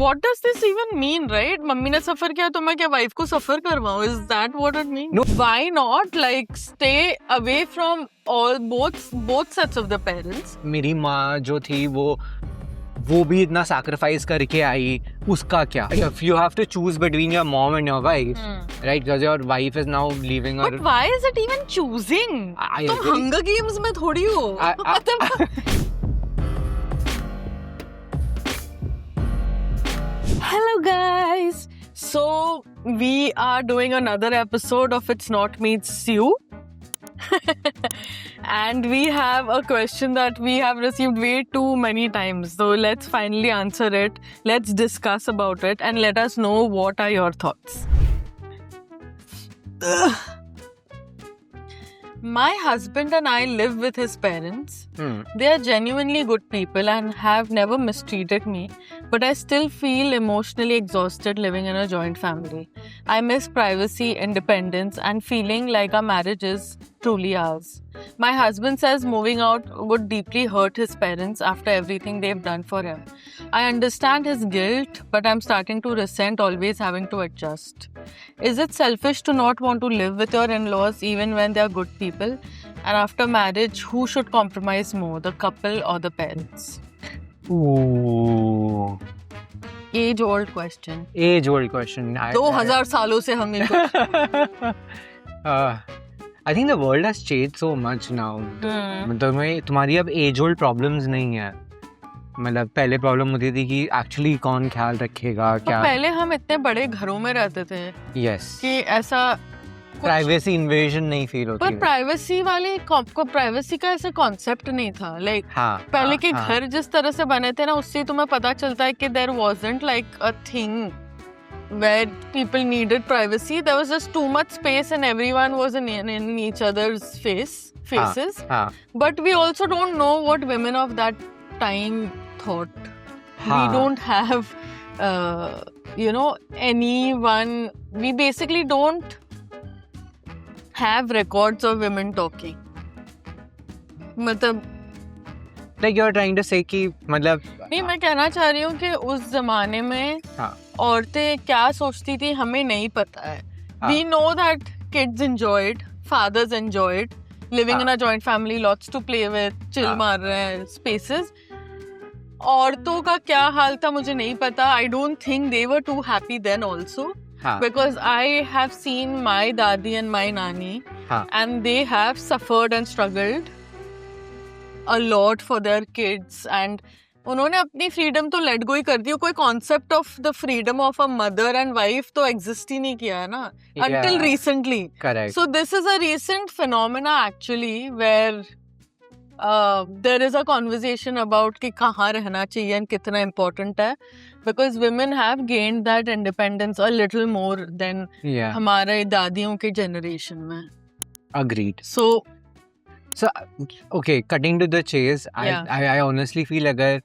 What does this even mean, right? Mummy ने सफर किया तो मैं क्या वाइफ को सफर करवाऊं? Is that what it means? No. Why not like stay away from both sets of the parents? मेरी माँ जो थी वो भी इतना सैक्रिफाइस करके आई, उसका क्या? If you have to choose between your mom and your wife, right? Because your wife is now leaving her. But why is it even choosing? तुम Hunger Games में थोड़ी हो. Hello guys. So we are doing another episode of It's Not Me, It's You. And we have a question that we have received way too many times. So let's finally answer it. Let's discuss about it and let us know what are your thoughts. My husband and I live with his parents. They are genuinely good people and have never mistreated me, but I still feel emotionally exhausted living in a joint family. I miss privacy, independence, and feeling like our marriage is truly ours. My husband says moving out would deeply hurt his parents after everything they've done for him. I understand his guilt, but I'm starting to resent always having to adjust. Is it selfish to not want to live with your in-laws even when they are good people? And after marriage, who should compromise more, the couple or the parents? Ooh. Age-old question. Age-old question. 2000 सालों से हम इनको. I think the world has changed so much now. मतलब तुम्हारी अब age-old problems नहीं है. मतलब पहले प्रॉब्लम होती थी कि एक्चुअली कौन ख्याल रखेगा क्या. पहले हम इतने बड़े घरों में रहते थे. Yes. कि ऐसा प्राइवेसी इन्वेजन नहीं फील होती. पर प्राइवेसी वाली प्राइवेसी का ऐसा कॉन्सेप्ट नहीं था. लाइक पहले के घर जिस तरह से बने थे ना, उससे तुम्हें पता चलता है कि there wasn't like a thing where people needed privacy. There was just too much space and everyone was in each other's faces. But we also don't know what women of that time thought. We don't have anyone. We basically don't have records of women talking. मतलब like you're trying to say कि मतलब नहीं, मैं कहना चाह रही हूँ कि उस जमाने में औरतें क्या सोचती थी हमें नहीं पता है. We know that kids enjoyed, fathers enjoyed living in a joint family, lots to play with, chill मार रहे हैं, spaces. औरतों का क्या हाल था मुझे नहीं पता. I don't think they were too happy then also. Because I have seen my dadi and my nani and they have suffered and struggled a lot for their kids and उन्होंने अपनी freedom तो let go ही कर दी. कोई concept of the freedom of a mother and wife तो exist ही नहीं किया है ना until recently. Correct. So this is a recent phenomena actually where there is a conversation about कि कहाँ रहना चाहिए and कितना important है, because women have gained that independence a little more than हमारे दादियों के generation में. Agreed. So okay, cutting to the chase, I honestly feel अगर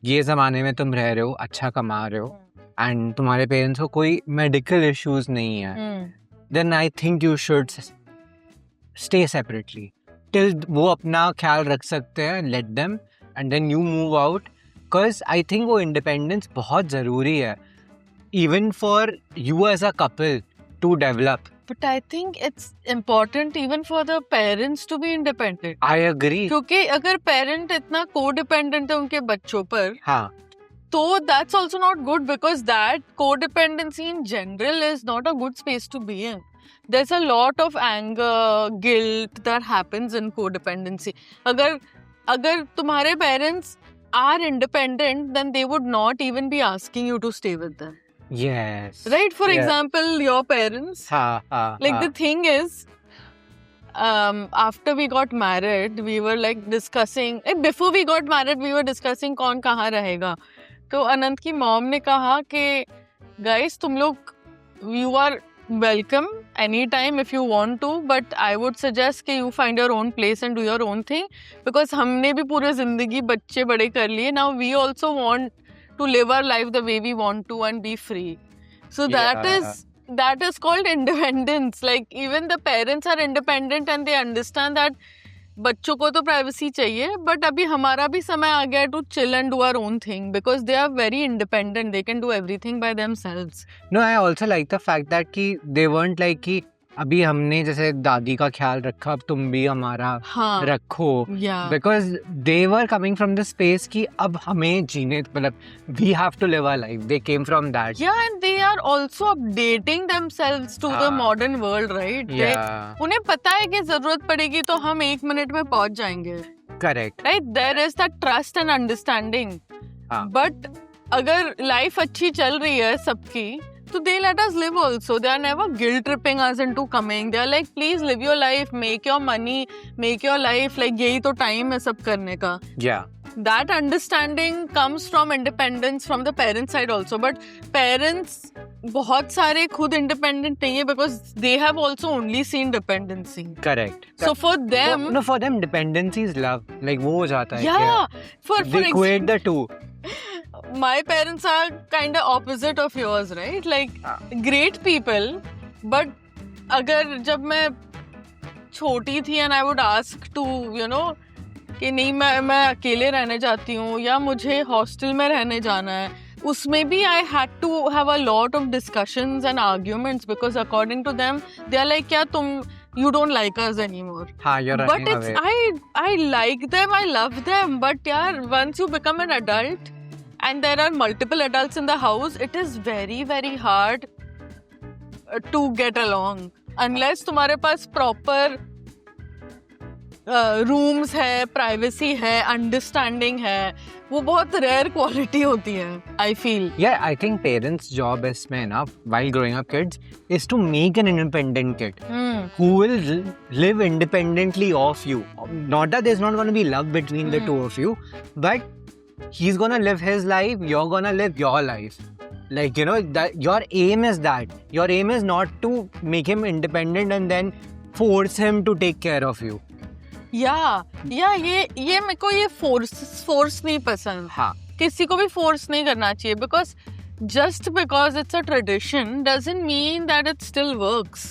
ये ज़माने में तुम रह रहे हो, अच्छा कमा रहे हो and तुम्हारे पेरेंट्स को कोई medical issues नहीं है, then I think you should stay separately till वो अपना ख्याल रख सकते हैं. Let them and then you move out, because I think वो independence बहुत ज़रूरी है even for you as a couple to develop. But I think it's important even for the parents to be independent. I agree. क्योंकि अगर parent इतना co-dependent है उनके बच्चों पर, तो that's also not good, because that codependency in general is not a good space to be in. There's a lot of anger, guilt that happens in codependency. अगर तुम्हारे parents are independent, then they would not even be asking you to stay with them. Yes. Right? For example, your parents. The thing is, after we got married, we were like discussing. Before we got married, we were discussing कौन कहाँ रहेगा. तो अनंत की mom ने कहा कि guys, तुम लोग, you are welcome anytime if you want to, but I would suggest कि you find your own place and do your own thing, because हमने भी पूरे जिंदगी बच्चे बड़े कर लिए. Now we also want to live our life the way we want to and be free. So that is called independence. Like even the parents are independent and they understand that बच्चों को तो privacy चाहिए, but अभी हमारा भी समय आ गया to chill and do our own thing because they are very independent, they can do everything by themselves. No, I also like the fact that कि दे weren't like कि अभी हमने जैसे दादी का ख्याल रखा, अब तुम भी हमारा रखो, because they were coming from the space कि अब हमें जीने, मतलब we have to live our life. They came from that. Yeah and they are also updating themselves to the modern world, right? उन्हें पता है कि जरूरत पड़ेगी तो हम 1 मिनट में पहुंच जाएंगे. Correct, right? There is that trust and understanding. But अगर लाइफ अच्छी चल रही है सबकी, so they let us live also. They are never guilt tripping us into coming. They are like, please live your life, make your money, make your life. Like यही तो time है सब करने का. Yeah. That understanding comes from independence from the parent side also. But parents बहुत सारे खुद independent नहीं है because they have also only seen dependency. Correct. So for them, for them dependency is love. Like वो हो जाता है. Yeah. They equate the two. My parents are kind of opposite of yours, right? Like great people, but अगर जब मैं छोटी थी and I would ask to, you know, कि नहीं मैं अकेले रहने जाती हूँ या मुझे हॉस्टल में रहने जाना है, उसमें भी I had to have a lot of discussions and arguments because according to them they are like, क्या तुम you don't like us anymore. हाँ, you're running away. But it's I like them, I love them, but यार once you become an adult and there are multiple adults in the house, it is very very hard to get along unless तुम्हारे पास proper rooms है, privacy है, understanding है. वो बहुत rare quality होती है, I feel. Yeah, I think parents' job is enough while growing up kids is to make an independent kid who will live independently of you. Not that there's not going to be love between the two of you, but he's going to live his life, you're going to live your life. Like, you know, that your aim is that. Your aim is not to make him independent and then force him to take care of you. या ये मेरे को ये force नहीं पसंद. हाँ, किसी को भी फोर्स नहीं करना चाहिए because just because it's a tradition doesn't mean that it still works.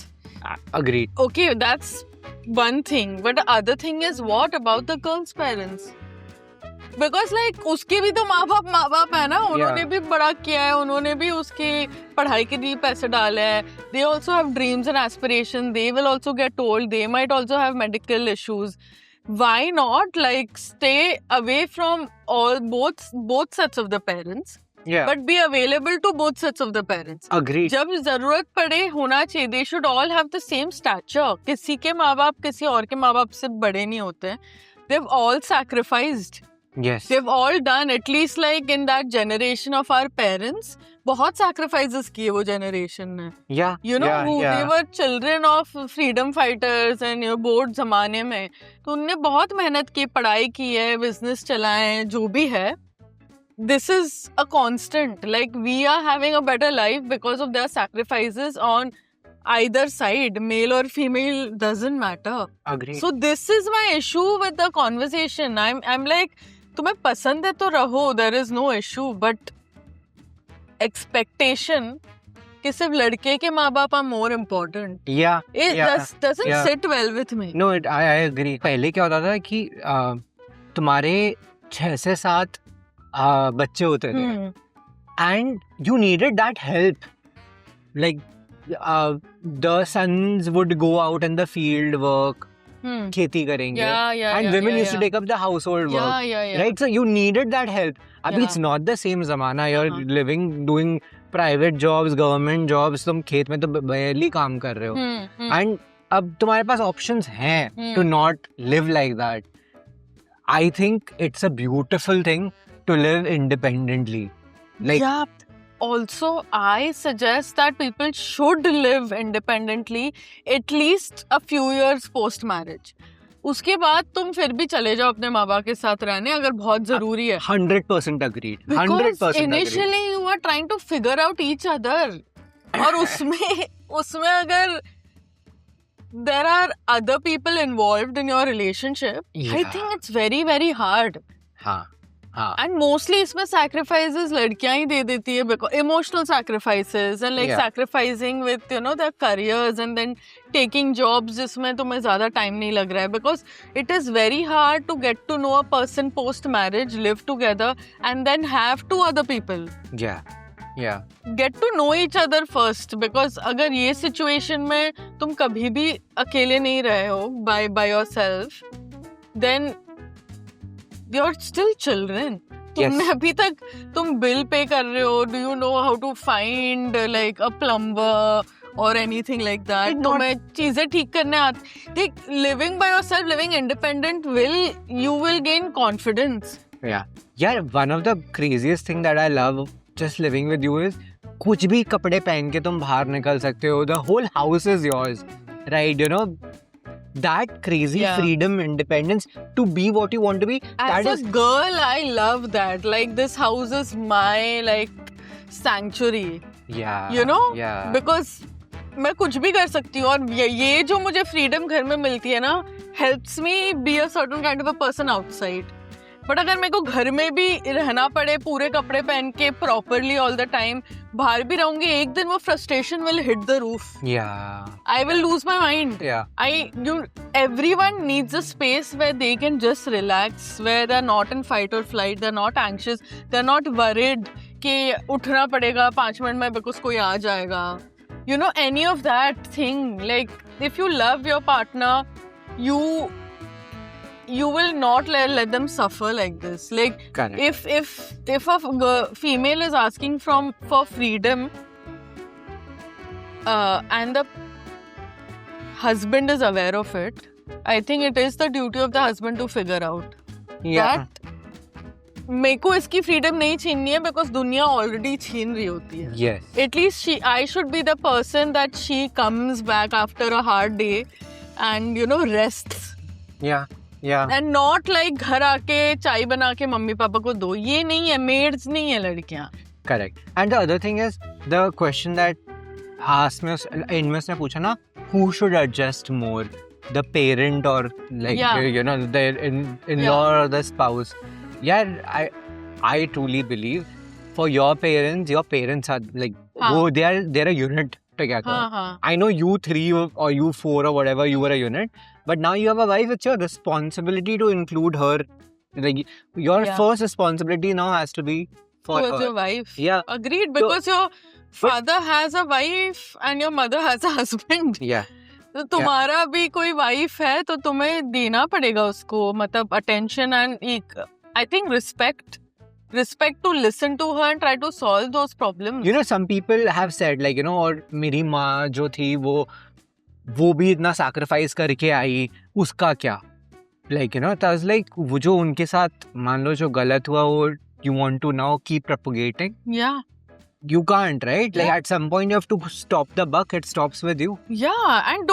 agreed. Okay, that's one thing, but the other thing is what about the girl's parents? Because like उसके भी तो माँ बाप है ना, उन्होंने भी बड़ा किया है, उन्होंने भी उसकी पढ़ाई के लिए पैसे डाले हैं. They also have dreams and aspirations. They will also get old. They might also have medical issues. Why not like stay away from both sets of the parents? Yeah. But be available to both sets of the parents. Agreed. जब जरूरत पड़े होना चाहिए. They should all have the same stature. किसी के माँ बाप किसी और के माँ बाप से बड़े नहीं होते. They've all sacrificed. Yes. They've all done, at least like in that generation of our parents, बहुत sacrifices किए वो generation ने. Yeah. You know, they were children of freedom fighters and you know, board जमाने में. तो उनने बहुत मेहनत की, पढ़ाई की है, business चलाए, जो भी है. This is a constant. Like we are having a better life because of their sacrifices on either side, male or female, doesn't matter. Agreed. So this is my issue with the conversation. I'm like, तुम्हें पसंद है तो रहो, there is no issue, but expectation कि सिर्फ लड़के के माँ बाप are more important. Yeah. It doesn't sit well with me. No, I agree. पहले क्या होता था कि तुम्हारे 6 से 7 बच्चे होते थे and you needed that help. Like the sons would go out in the field work, खेती करेंगे, and women used to take up the household work, right? So you needed that help. Abhi it's not the same zamana. You're living, doing private jobs, government jobs. तुम खेत में तो barely काम कर रहे हो, and अब तुम्हारे पास options हैं to not live like that. I think it's a beautiful thing to live independently. Like, yeah. Also, I suggest that people should live independently at least a few years post marriage. उसके बाद तुम फिर भी चले जाओ अपने माँ बाप के साथ रहने अगर बहुत जरूरी है. 100% agreed. 100% Because initially you are trying to figure out each other. और उसमें अगर there are other people involved in your relationship, I think it's very very hard. हाँ. And mostly इसमें sacrifices लड़कियां ही दे देती है, because emotional sacrifices and like sacrificing with their careers and then taking jobs जिसमें तुम्हें ज़्यादा time नहीं लग रहा है, because it is very hard to get to know a person post marriage, live together and then have two other people. Yeah. Get to know each other first, because अगर ये situation में तुम कभी भी अकेले नहीं रहे हो by yourself, then you're still children. तुमने अभी तक तुम bill pay कर रहे हो. Do you know how to find like a plumber or anything like that? तुम्हें चीजें ठीक करने आती. देख, living by yourself, living independent you will gain confidence. Yeah, one of the craziest thing that I love just living with you is कुछ भी कपड़े पहन के तुम बाहर निकल सकते हो. The whole house is yours, right? That crazy freedom, independence to be what you want to be. As a girl, I love that. Like, this house is my like sanctuary. Yeah. Yeah. Because मैं कुछ भी कर सकती हूँ, और ये जो मुझे freedom घर में मिलती है ना, helps me be a certain kind of a person outside. But अगर मेरे को घर में भी रहना पड़े पूरे कपड़े पहन के प्रॉपरली ऑल द टाइम, बाहर भी रहूंगी, एक दिन वो frustration will hit the roof. I will lose my mind. Everyone needs a space where they can just relax, where they're not in fight or flight, they're not anxious, they're not worried कि उठना पड़ेगा 5 minute में because कोई आ जाएगा. Any of that thing. Like, if you love your partner, you will not let them suffer like this. Like, correct. If a female is asking for freedom, and the husband is aware of it, I think it is the duty of the husband to figure out that मेरे को इसकी freedom नहीं छीननी है, because दुनिया already छीन रही होती है. Yes. At least I should be the person that she comes back after a hard day and rests. Yeah. And not like घर आके चाय बना के मम्मी पापा को दो. ये नहीं है, maids नहीं है लड़कियाँ. Correct. And the other thing is the question that asked me, इनमें से पूछा ना, who should adjust more, the parent or like the in-law or the spouse. I truly believe for your parents are like they're a unit together. I know you 3 or you 4 or whatever, you were a unit, but now you have a wife. It's your responsibility to include her. Like, your first responsibility now has to be for towards her. your wife. Yeah. Agreed, because your father has a wife and your mother has a husband. Yeah. तो तुम्हारा भी कोई wife है तो तुम्हें देना पड़ेगा उसको, मतलब attention and I think respect to listen to her and try to solve those problems. Some people have said like, और मेरी माँ जो थी वो भी इतना sacrifice करके आई, उसका क्या? Like, it was like, वो जो उनके साथ मान लो जो गलत हुआ वो you want to now keep propagating? Yeah. You can't, right? Like, at some point you have to stop the buck. It stops with you. Yeah, and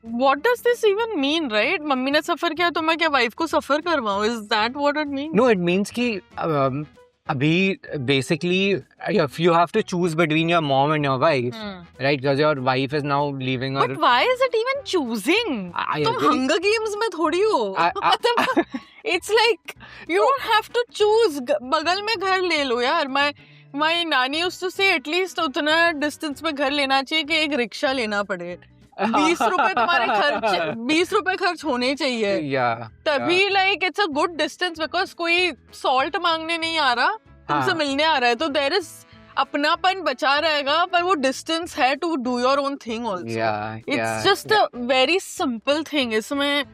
what does this even mean, right? Mummy ने सफर किया तो मैं क्या wife को सफर करवाऊं? Is that what it means? No, it means कि अभी basically if you have to choose between your mom and your wife, right? Because your wife is now leaving her. But why is it even choosing? तुम Hunger Games में थोड़ी हो. It's like you don't have to choose. बगल में घर ले लो यार. My नानी used to say at least उतना distance में घर लेना चाहिए कि एक रिक्शा लेना पड़े. 20 रुपए तुम्हारे 20 रुपए खर्च होने चाहिए. तभी like it's a good distance, because कोई salt मांगने नहीं आ रहा, तुमसे मिलने आ रहा है, तो there is अपनापन बचा रहेगा, पर वो distance है to do your own thing also. It's just a very simple thing. इसमें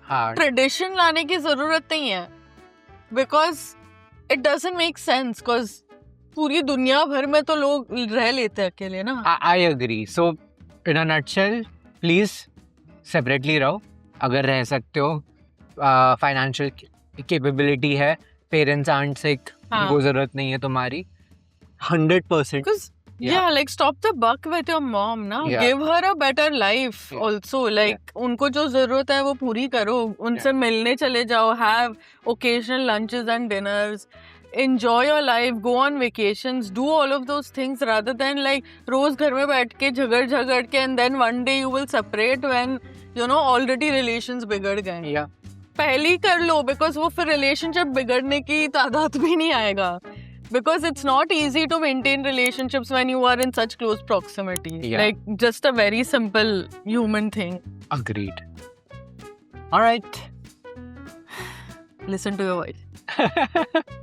tradition लाने की जरूरत नहीं है, because it doesn't make sense, because पूरी दुनिया भर में तो लोग रह लेते हैं अकेले ना. I agree. So in a nutshell, please separately रहो अगर रह सकते हो. Financial capability है, parents aren't sick, वो जरूरत नहीं है तुम्हारी. 100%. Because like stop the buck with your mom now. Give her a better life also. Like उनको जो जरूरत है वो पूरी करो, उनसे मिलने चले जाओ, have occasional lunches and dinners. Enjoy your life, go on vacations, do all of those things, rather than like रोज घर में बैठ के झगड़ के and then one day you will separate when already relations बिगड़ गए. पहले कर लो, बिकॉज वो फिर रिलेशनशिप बिगड़ने की तादाद भी नहीं आएगा. Because it's not easy to maintain relationships when you are in such close proximity. Yeah. Like, just a very simple human thing. Agreed. All right. Listen to your voice.